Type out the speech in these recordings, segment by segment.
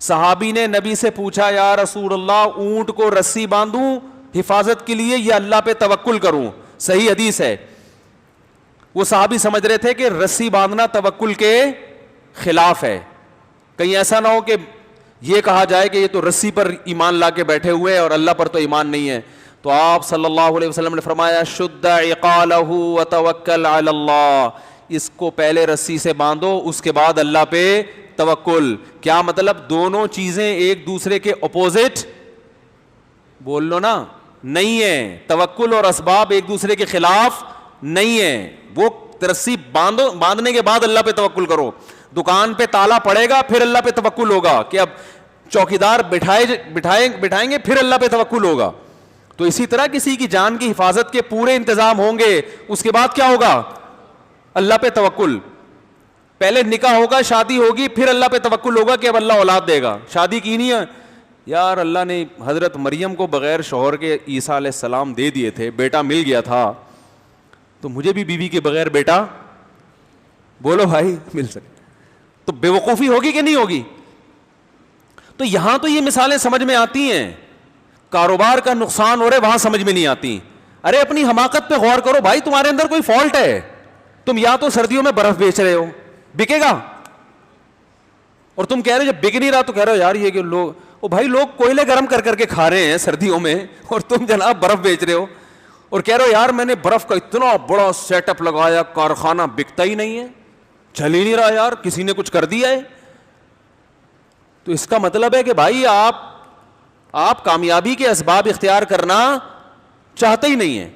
صحابی نے نبی سے پوچھا یا رسول اللہ اونٹ کو رسی باندھوں حفاظت کے لیے یا اللہ پہ توکل کروں؟ صحیح حدیث ہے. وہ صحابی سمجھ رہے تھے کہ رسی باندھنا توکل کے خلاف ہے, کہیں ایسا نہ ہو کہ یہ کہا جائے کہ یہ تو رسی پر ایمان لا کے بیٹھے ہوئے اور اللہ پر تو ایمان نہیں ہے. تو آپ صلی اللہ علیہ وسلم نے فرمایا شد عقالہ وتوکل علی اللہ, اس کو پہلے رسی سے باندھو اس کے بعد اللہ پہ توکل. کیا مطلب؟ دونوں چیزیں ایک دوسرے کے اپوزٹ بول لو نا نہیں ہے. توکل اور اسباب ایک دوسرے کے خلاف نہیں ہے. وہ رسی باندھنے کے بعد اللہ پہ توکل کرو. دکان پہ تالا پڑے گا پھر اللہ پہ توکل ہوگا کہ اب چوکیدار بٹھائیں گے پھر اللہ پہ توکل ہوگا. تو اسی طرح کسی کی جان کی حفاظت کے پورے انتظام ہوں گے, اس کے بعد کیا ہوگا؟ اللہ پہ توکل. پہلے نکاح ہوگا, شادی ہوگی, پھر اللہ پہ توکل ہوگا کہ اب اللہ اولاد دے گا. شادی کی نہیں ہے یار, اللہ نے حضرت مریم کو بغیر شوہر کے عیسیٰ علیہ السلام دے دیے تھے, بیٹا مل گیا تھا, تو مجھے بھی بیوی کے بغیر بیٹا بولو بھائی مل سکے. تو بے وقوفی ہوگی کہ نہیں ہوگی؟ تو یہاں تو یہ مثالیں سمجھ میں آتی ہیں. کاروبار کا نقصان ہو رہا ہے وہاں سمجھ میں نہیں آتی. ارے اپنی حماقت پہ غور کرو بھائی, تمہارے اندر کوئی فالٹ ہے. تم یا تو سردیوں میں برف بیچ رہے ہو, بکے گا, اور تم کہہ رہے ہو جب بک نہیں رہا تو کہہ رہے ہو یار یہ کہ لوگ, او بھائی لوگ کوئلے گرم کر کر کے کھا رہے ہیں سردیوں میں, اور تم جناب برف بیچ رہے ہو اور کہہ رہے ہو یار میں نے برف کا اتنا بڑا سیٹ اپ لگایا, کارخانہ بکتا ہی نہیں ہے, چل ہی نہیں رہا یار, کسی نے کچھ کر دیا ہے. تو اس کا مطلب ہے کہ بھائی آپ کامیابی کے اسباب اختیار کرنا چاہتے ہی نہیں ہیں.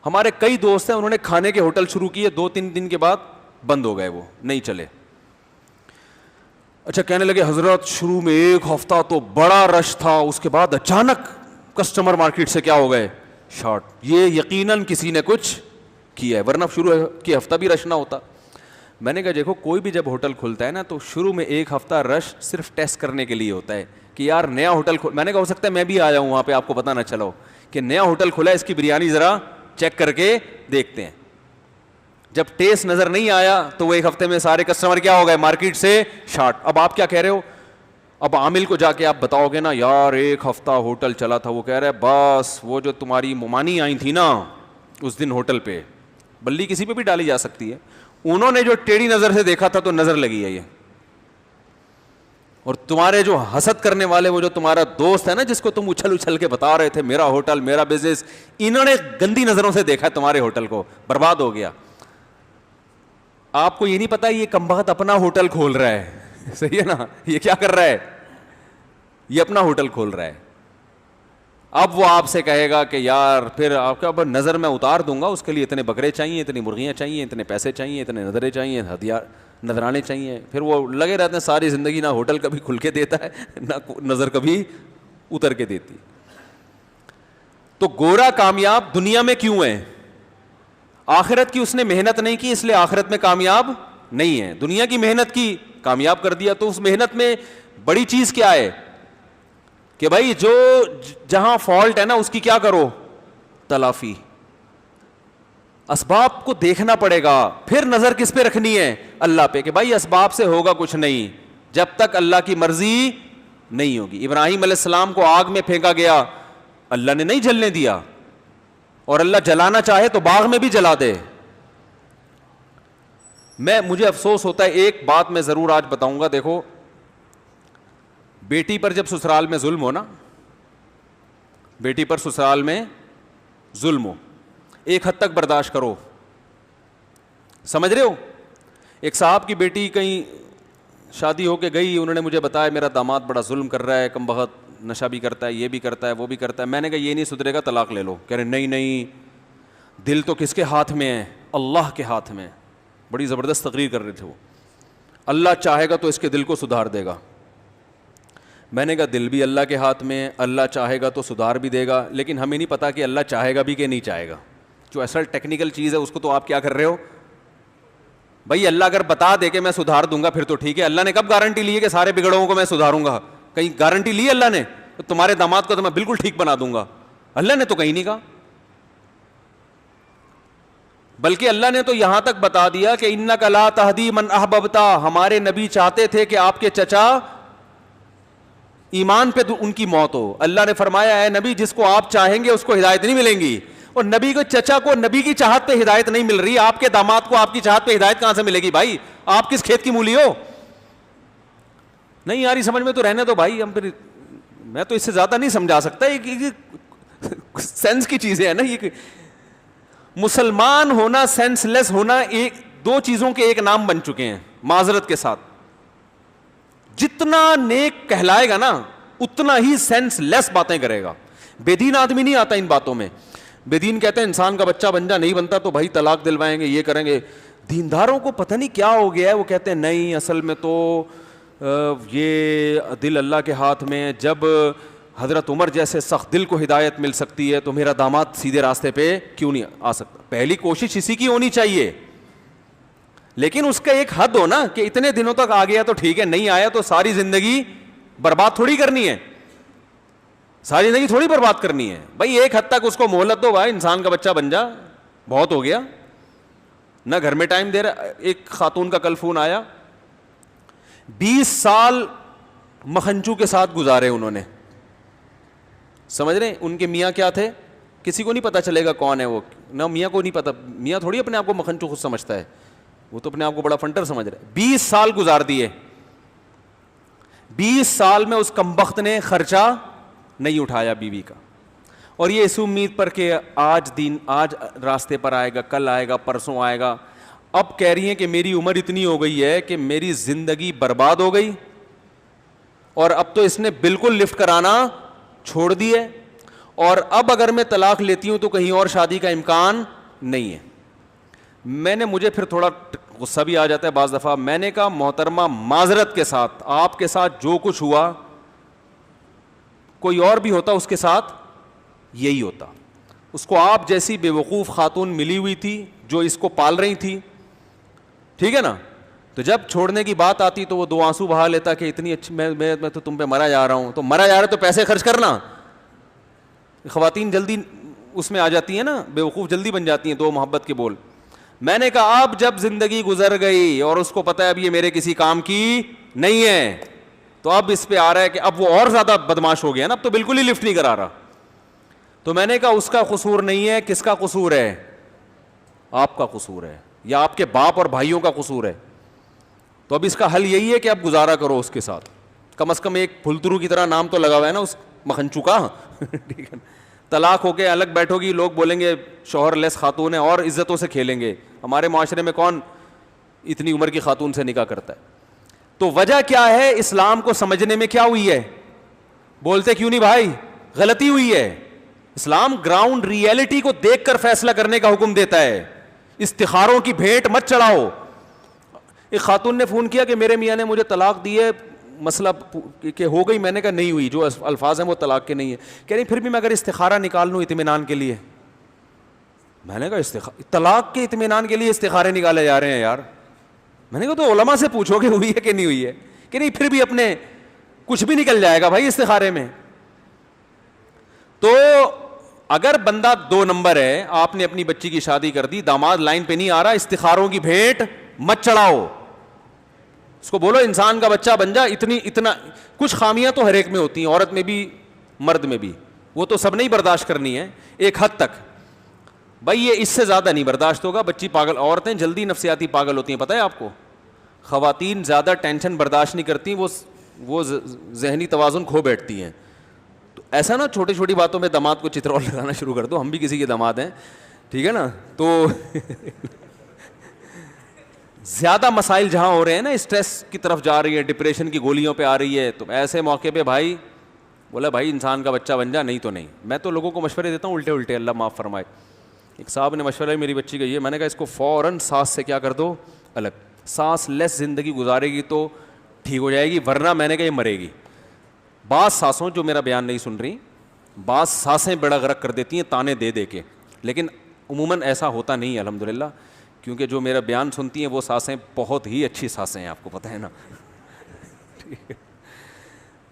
ہمارے کئی دوست ہیں, انہوں نے کھانے کے ہوٹل شروع کیے, 2-3 دن کے بعد بند ہو گئے, وہ نہیں چلے. اچھا کہنے لگے حضرت شروع میں 1 ہفتہ تو بڑا رش تھا, اس کے بعد اچانک کسٹمر مارکیٹ سے کیا ہو گئے, شارٹ. یہ یقیناً کسی نے کچھ کیا ہے, ورنہ شروع کے ہفتہ بھی رش نہ ہوتا. میں نے کہا دیکھو کوئی بھی جب ہوٹل کھلتا ہے نا تو شروع میں 1 ہفتہ رش صرف ٹیسٹ کرنے کے لیے ہوتا ہے کہ یار نیا ہوٹل میں نے کہا ہو سکتا ہے میں بھی آ جاؤں وہاں پہ, آپ کو پتہ نہ چلا ہو کہ نیا ہوٹل کھلا ہے, اس کی بریانی ذرا چیک کر کے دیکھتے ہیں. جب ٹیسٹ نظر نہیں آیا تو وہ 1 ہفتے میں سارے کسٹمر کیا ہو گئے, مارکیٹ سے شارٹ. اب آپ کیا کہہ رہے ہو؟ اب عامل کو جا کے آپ بتاؤ گے نا یار 1 ہفتہ ہوٹل چلا تھا, وہ کہہ رہا ہے بس وہ جو تمہاری ممانی آئی تھی نا اس دن ہوٹل پہ, بلی کسی پہ بھی ڈالی جا سکتی ہے, انہوں نے جو ٹیڑھی نظر سے دیکھا تھا تو نظر لگی ہے یہ. اور تمہارے جو حسد کرنے والے, وہ جو تمہارا دوست ہے نا جس کو تم اچھل کے بتا رہے تھے میرا ہوٹل میرا بزنس, انہوں نے گندی نظروں سے دیکھا تمہارے ہوٹل کو, برباد ہو گیا. آپ کو یہ نہیں پتا یہ کمبخت اپنا ہوٹل کھول رہا ہے, صحیح ہے نا, یہ کیا کر رہا ہے, یہ اپنا ہوٹل کھول رہا ہے. اب وہ آپ سے کہے گا کہ یار پھر آپ کا نظر میں اتار دوں گا, اس کے لیے اتنے بکرے چاہیے, اتنی مرغیاں چاہیے, اتنے پیسے چاہیے, اتنے نظریں چاہیے, نظرانے چاہیے. پھر وہ لگے رہتے ہیں ساری زندگی, نہ ہوٹل کبھی کھل کے دیتا ہے نہ نظر کبھی اتر کے دیتی. تو گورا کامیاب دنیا میں کیوں ہے؟ آخرت کی اس نے محنت نہیں کی, اس لیے آخرت میں کامیاب نہیں ہے. دنیا کی محنت کی, کامیاب کر دیا. تو اس محنت میں بڑی چیز کیا ہے کہ بھائی جو جہاں فالٹ ہے نا اس کی کیا کرو, تلافی. اسباب کو دیکھنا پڑے گا, پھر نظر کس پہ رکھنی ہے, اللہ پہ, کہ بھائی اسباب سے ہوگا کچھ نہیں جب تک اللہ کی مرضی نہیں ہوگی. ابراہیم علیہ السلام کو آگ میں پھینکا گیا, اللہ نے نہیں جلنے دیا, اور اللہ جلانا چاہے تو باغ میں بھی جلا دے. مجھے افسوس ہوتا ہے, ایک بات میں ضرور آج بتاؤں گا. دیکھو بیٹی پر جب سسرال میں ظلم ہو نا, بیٹی پر سسرال میں ظلم ہو, ایک حد تک برداشت کرو, سمجھ رہے ہو. ایک صاحب کی بیٹی کہیں شادی ہو کے گئی, انہوں نے مجھے بتایا میرا داماد بڑا ظلم کر رہا ہے, کم بخت نشہ بھی کرتا ہے, یہ بھی کرتا ہے, وہ بھی کرتا ہے. میں نے کہا یہ نہیں سدھرے گا, طلاق لے لو. کہہ رہے نہیں, دل تو کس کے ہاتھ میں ہے, اللہ کے ہاتھ میں. بڑی زبردست تقریر کر رہے تھے وہ, اللہ چاہے گا تو اس کے دل کو سدھار دے گا. میں نے کہا دل بھی اللہ کے ہاتھ میں, اللہ چاہے گا تو سدھار بھی دے گا, لیکن ہمیں نہیں پتا کہ اللہ چاہے گا بھی کہ نہیں چاہے گا. جو اصل ٹیکنیکل چیز ہے اس کو تو آپ کیا کر رہے ہو بھائی. اللہ اگر بتا دے کہ میں سدھار دوں گا پھر تو ٹھیک ہے. اللہ نے کب گارنٹی لی ہے کہ سارے بگڑوں کو میں سدھاروں گا؟ کہیں گارنٹی لی اللہ نے تمہارے داماد کو تو میں بالکل ٹھیک بنا دوں گا؟ اللہ نے تو کہیں نہیں کہا. بلکہ اللہ نے تو یہاں تک بتا دیا کہ انک لا تہدی من احببتا, ہمارے نبی چاہتے تھے کہ آپ کے چچا ایمان پہ ان کی موت ہو. اللہ نے فرمایا اے نبی جس کو آپ چاہیں گے اس کو ہدایت نہیں ملیں گی, اور نبی کو چچا کو نبی کی چاہت پہ ہدایت نہیں مل رہی, آپ کے داماد کو آپ کی چاہت پہ ہدایت کہاں سے ملے گی بھائی؟ آپ کس کھیت کی مولی ہو؟ نہیں یار سمجھ میں تو رہنے دو بھائی, ہم پھر میں تو اس سے زیادہ نہیں سمجھا سکتا, سینس کی چیزیں ہیں نا یہ. مسلمان ہونا سینس لیس ہونا ایک دو چیزوں کے ایک نام بن چکے ہیں معذرت کے ساتھ. جتنا نیک کہلائے گا نا اتنا ہی سینس لیس باتیں کرے گا. بے دین آدمی نہیں آتا ان باتوں میں. بے دین کہتے ہیں انسان کا بچہ بن جا, نہیں بنتا تو بھائی طلاق دلوائیں گے, یہ کریں گے. دینداروں کو پتہ نہیں کیا ہو گیا ہے, وہ کہتے ہیں نہیں اصل میں تو یہ دل اللہ کے ہاتھ میں, جب حضرت عمر جیسے سخت دل کو ہدایت مل سکتی ہے تو میرا داماد سیدھے راستے پہ کیوں نہیں آ سکتا. پہلی کوشش اسی کی ہونی چاہیے, لیکن اس کا ایک حد ہو نا کہ اتنے دنوں تک آ گیا تو ٹھیک ہے, نہیں آیا تو ساری زندگی برباد تھوڑی کرنی ہے, ساری زندگی تھوڑی برباد کرنی ہے بھائی. ایک حد تک اس کو مہلت دو بھائی, انسان کا بچہ بن جا, بہت ہو گیا. نہ گھر میں ٹائم دے رہا. ایک خاتون کا کل فون آیا, 20 سال مکھنچو کے ساتھ گزارے انہوں نے, سمجھ رہے ہیں. ان کے میاں کیا تھے کسی کو نہیں پتا چلے گا کون ہے وہ, نہ میاں کو نہیں پتا, میاں تھوڑی اپنے آپ کو مکھنچو خود سمجھتا ہے, وہ تو اپنے آپ کو بڑا فنٹر سمجھ رہا ہے. 20 سال گزار دیے, 20 سال میں اس کمبخت نے خرچہ نہیں اٹھایا بیوی کا, اور یہ اس امید پر کہ آج راستے پر آئے گا, کل آئے گا, پرسوں آئے گا. اب کہہ رہی ہیں کہ میری عمر اتنی ہو گئی ہے کہ میری زندگی برباد ہو گئی, اور اب تو اس نے بالکل لفٹ کرانا چھوڑ دی ہے, اور اب اگر میں طلاق لیتی ہوں تو کہیں اور شادی کا امکان نہیں ہے. مجھے پھر تھوڑا غصہ بھی آ جاتا ہے بعض دفعہ. میں نے کہا محترمہ معذرت کے ساتھ, آپ کے ساتھ جو کچھ ہوا کوئی اور بھی ہوتا اس کے ساتھ یہی ہوتا. اس کو آپ جیسی بے وقوف خاتون ملی ہوئی تھی جو اس کو پال رہی تھی, ٹھیک ہے نا. تو جب چھوڑنے کی بات آتی تو وہ 2 آنسو بہا لیتا کہ اتنی اچھی میں تو تم پہ مرا جا رہا ہوں. تو مرا جا رہا تو پیسے خرچ کرنا. خواتین جلدی اس میں آ جاتی ہیں نا, بے وقوف جلدی بن جاتی ہیں, 2 محبت کے بول. میں نے کہا اب جب زندگی گزر گئی اور اس کو پتا ہے اب یہ میرے کسی کام کی نہیں ہے, تو اب اس پہ آ رہا ہے کہ اب وہ اور زیادہ بدماش ہو گیا نا, اب تو بالکل ہی لفٹ نہیں کرا رہا. تو میں نے کہا اس کا قصور نہیں ہے, کس کا قصور ہے؟ آپ کا قصور ہے, یا آپ کے باپ اور بھائیوں کا قصور ہے. تو اب اس کا حل یہی ہے کہ اب گزارا کرو اس کے ساتھ, کم از کم ایک پھلترو کی طرح نام تو لگا ہوا ہے نا اس مکھنچو کا. ٹھیک ہے, طلاق ہو کے الگ بیٹھو گی, لوگ بولیں گے شوہر لیس خاتون ہے, اور عزتوں سے کھیلیں گے. ہمارے معاشرے میں کون اتنی عمر کی خاتون سے نکاح کرتا ہے؟ تو وجہ کیا ہے؟ اسلام کو سمجھنے میں کیا ہوئی ہے؟ بولتے کیوں نہیں بھائی؟ غلطی ہوئی ہے. اسلام گراؤنڈ ریئلٹی کو دیکھ کر فیصلہ کرنے کا حکم دیتا ہے. استخاروں کی بھیٹ مت چڑھاؤ. ایک خاتون نے فون کیا کہ میرے میاں نے مجھے طلاق دی ہے, مسئلہ کہ ہو گئی. میں نے کہا نہیں ہوئی, جو الفاظ ہیں وہ طلاق کے نہیں ہے. کہہ رہی پھر بھی میں اگر استخارہ نکال لوں اطمینان کے لیے. میں نے کہا طلاق کے اطمینان کے لیے استخارے نکالے جا رہے ہیں یار. میں نے کہا تو علماء سے پوچھو کہ ہوئی ہے کہ نہیں ہوئی ہے. کہ نہیں پھر بھی اپنے کچھ بھی نکل جائے گا بھائی استخارے میں. تو اگر بندہ 2 نمبر ہے, آپ نے اپنی بچی کی شادی کر دی, داماد لائن پہ نہیں آ رہا, استخاروں کی بھیٹ مت چڑھاؤ. اس کو بولو انسان کا بچہ بن جا. اتنا کچھ خامیاں تو ہر ایک میں ہوتی ہیں, عورت میں بھی مرد میں بھی, وہ تو سب نہیں برداشت کرنی ہے ایک حد تک. بھائی یہ اس سے زیادہ نہیں برداشت ہوگا. بچی پاگل, عورتیں جلدی نفسیاتی پاگل ہوتی ہیں, پتہ ہے آپ کو. خواتین زیادہ ٹینشن برداشت نہیں کرتی, وہ ذہنی توازن کھو بیٹھتی ہیں. تو ایسا نا چھوٹی چھوٹی باتوں میں داماد کو چترول لگانا شروع کر دو. ہم بھی کسی کے داماد ہیں, ٹھیک ہے نا. تو زیادہ مسائل جہاں ہو رہے ہیں نا, اسٹریس کی طرف جا رہی ہے, ڈپریشن کی گولیوں پہ آ رہی ہے, تو ایسے موقع پہ بھائی بولا بھائی انسان کا بچہ بن جا, نہیں تو نہیں. میں تو لوگوں کو مشورے دیتا ہوں الٹے, اللہ معاف فرمائے. ایک صاحب نے مشورہ میری بچی کا یہ, میں نے کہا اس کو فوراً سانس سے کیا کر دو الگ. سانس لیس زندگی گزارے گی تو ٹھیک ہو جائے گی, ورنہ میں نے کہا یہ مرے گی. بعض سانسوں, جو میرا بیان نہیں سن رہی, بعض سانسیں بڑا غرق کر دیتی ہیں تانے دے دے کے, لیکن عموماً ایسا ہوتا نہیں ہے الحمدللہ, کیونکہ جو میرا بیان سنتی ہیں وہ سانسیں بہت ہی اچھی سانسیں ہیں, آپ کو پتہ ہے نا.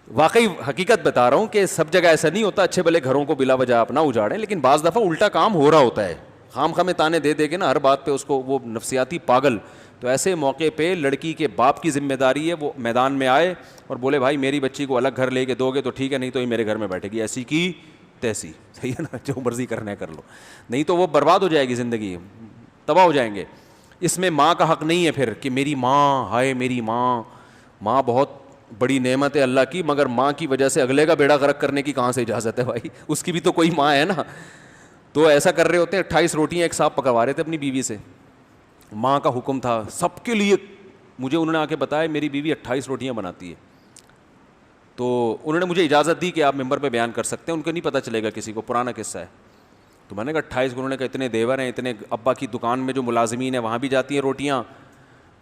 واقعی حقیقت بتا رہا ہوں کہ سب جگہ ایسا نہیں ہوتا. اچھے بھلے گھروں کو بلا وجہ آپ نہ اجاڑیں, لیکن بعض دفعہ الٹا کام ہو رہا ہوتا ہے. خام خامے تانے دے دے کے نا ہر بات پہ اس کو وہ نفسیاتی پاگل. تو ایسے موقع پہ لڑکی کے باپ کی ذمہ داری ہے وہ میدان میں آئے اور بولے بھائی میری بچی کو الگ گھر لے کے دو گے تو ٹھیک ہے, نہیں تو یہ میرے گھر میں بیٹھے گی, ایسی کی تیسی, صحیح ہے نا, جو مرضی کرنا ہے کر لو, نہیں تو وہ برباد ہو جائے گی زندگی, تباہ ہو جائیں گے. اس میں ماں کا حق نہیں ہے پھر کہ میری ماں, ہائے میری ماں, ماں بہت بڑی نعمت ہے اللہ کی, مگر ماں کی وجہ سے اگلے کا بیڑا غرق کرنے کی کہاں سے اجازت ہے بھائی, اس کی بھی تو کوئی ماں ہے نا. تو ایسا کر رہے ہوتے ہیں, 28 روٹیاں ایک صاحب پکوا رہے تھے اپنی بیوی سے, ماں کا حکم تھا سب کے لیے, مجھے انہوں نے آ کے بتایا میری بیوی 28 روٹیاں بناتی ہے, تو انہوں نے مجھے اجازت دی کہ آپ ممبر پہ بیان کر سکتے ہیں, ان کو نہیں پتہ چلے گا کسی کو, پرانا قصہ ہے. تو میں نے کہا 28, انہوں نے کہا اتنے دیور ہیں, اتنے ابا کی دکان میں جو ملازمین ہیں وہاں بھی جاتی ہیں روٹیاں,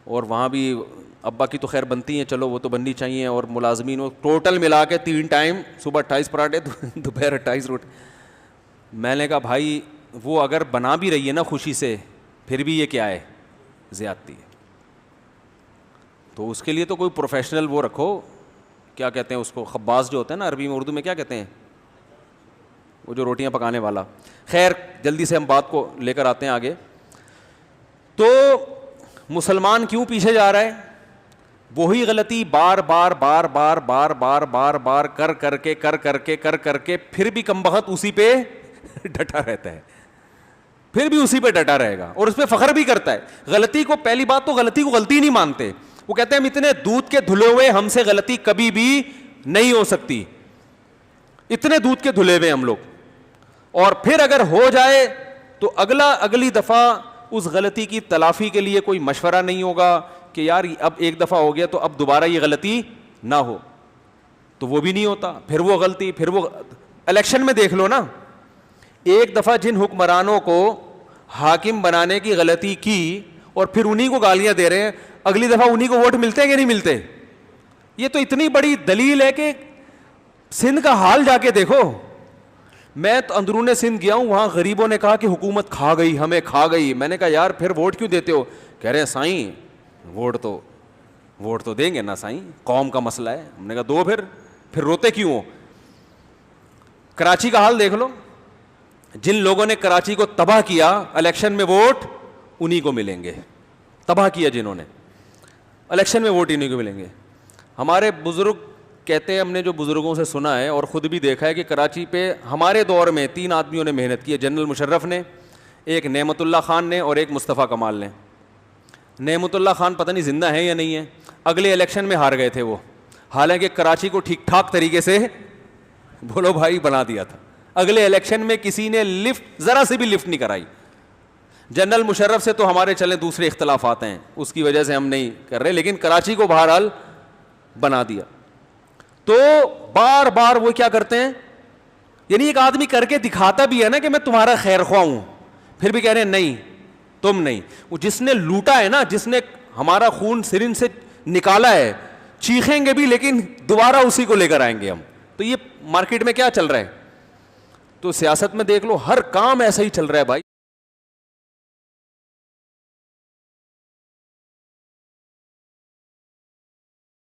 اور وہاں بھی ابا کی تو خیر بنتی ہیں, چلو وہ تو بننی چاہیے, اور ملازمین وہ ٹوٹل ملا کے 3 ٹائم, صبح 28 پراٹھے, دوپہر 28 روٹی. میں نے کہا بھائی وہ اگر بنا بھی رہی ہے نا خوشی سے, پھر بھی یہ کیا ہے, زیادتی ہے. تو اس کے لیے تو کوئی پروفیشنل وہ رکھو, کیا کہتے ہیں اس کو, خباز جو ہوتا ہے نا عربی میں, اردو میں کیا کہتے ہیں, وہ جو روٹیاں پکانے والا. خیر جلدی سے ہم بات کو لے کر آتے ہیں آگے. تو مسلمان کیوں پیچھے جا رہا ہے, وہی غلطی بار بار بار بار بار بار بار بار کر کر کے کر کر کے کر کر کے پھر بھی کمبخت اسی پہ ڈٹا رہتا ہے, پھر بھی اسی پہ ڈٹا رہے گا اور اس پہ فخر بھی کرتا ہے. غلطی کو, پہلی بات تو غلطی کو غلطی نہیں مانتے, وہ کہتے ہیں ہم اتنے دودھ کے دھلے ہوئے, ہم سے غلطی کبھی بھی نہیں ہو سکتی, اتنے دودھ کے دھلے ہوئے ہم لوگ. اور پھر اگر ہو جائے تو اگلی دفعہ اس غلطی کی تلافی کے لیے کوئی مشورہ نہیں ہوگا کہ یار اب ایک دفعہ ہو گیا تو اب دوبارہ یہ غلطی نہ ہو, تو وہ بھی نہیں ہوتا. پھر وہ غلطی, پھر وہ الیکشن میں دیکھ لو نا, ایک دفعہ جن حکمرانوں کو حاکم بنانے کی غلطی کی اور پھر انہی کو گالیاں دے رہے ہیں, اگلی دفعہ انہی کو ووٹ ملتے ہیں کہ نہیں ملتے. یہ تو اتنی بڑی دلیل ہے کہ سندھ کا حال جا کے دیکھو. میں تو اندرون سندھ گیا ہوں, وہاں غریبوں نے کہا کہ حکومت کھا گئی, ہمیں کھا گئی. میں نے کہا یار پھر ووٹ کیوں دیتے ہو, کہہ رہے ہیں سائیں ووٹ تو دیں گے نا سائیں, قوم کا مسئلہ ہے. ہم نے کہا دو, پھر روتے کیوں ہو. کراچی کا حال دیکھ لو, جن لوگوں نے کراچی کو تباہ کیا الیکشن میں ووٹ انہی کو ملیں گے, تباہ کیا جنہوں نے الیکشن میں ووٹ انہی کو ملیں گے. ہمارے بزرگ کہتے ہیں, ہم نے جو بزرگوں سے سنا ہے اور خود بھی دیکھا ہے کہ کراچی پہ ہمارے دور میں 3 آدمیوں نے محنت کی ہے, جنرل مشرف نے, ایک نعمت اللہ خان نے, اور ایک مصطفیٰ کمال نے. نعمت اللہ خان پتہ نہیں زندہ ہیں یا نہیں ہیں, اگلے الیکشن میں ہار گئے تھے وہ, حالانکہ کراچی کو ٹھیک ٹھاک طریقے سے بولو بھائی بنا دیا تھا. اگلے الیکشن میں کسی نے لفٹ, ذرا سے بھی لفٹ نہیں کرائی. جنرل مشرف سے تو ہمارے چلے دوسرے اختلافات ہیں, اس کی وجہ سے ہم نہیں کر رہے, لیکن کراچی کو بہرحال بنا دیا. تو بار بار وہ کیا کرتے ہیں, یعنی ایک آدمی کر کے دکھاتا بھی ہے نا کہ میں تمہارا خیر خواہ ہوں, پھر بھی کہہ رہے ہیں نہیں تم نہیں. وہ جس نے لوٹا ہے نا, جس نے ہمارا خون سرن سے نکالا ہے, چیخیں گے بھی لیکن دوبارہ اسی کو لے کر آئیں گے ہم. تو یہ مارکیٹ میں کیا چل رہا ہے, تو سیاست میں دیکھ لو ہر کام ایسا ہی چل رہا ہے بھائی.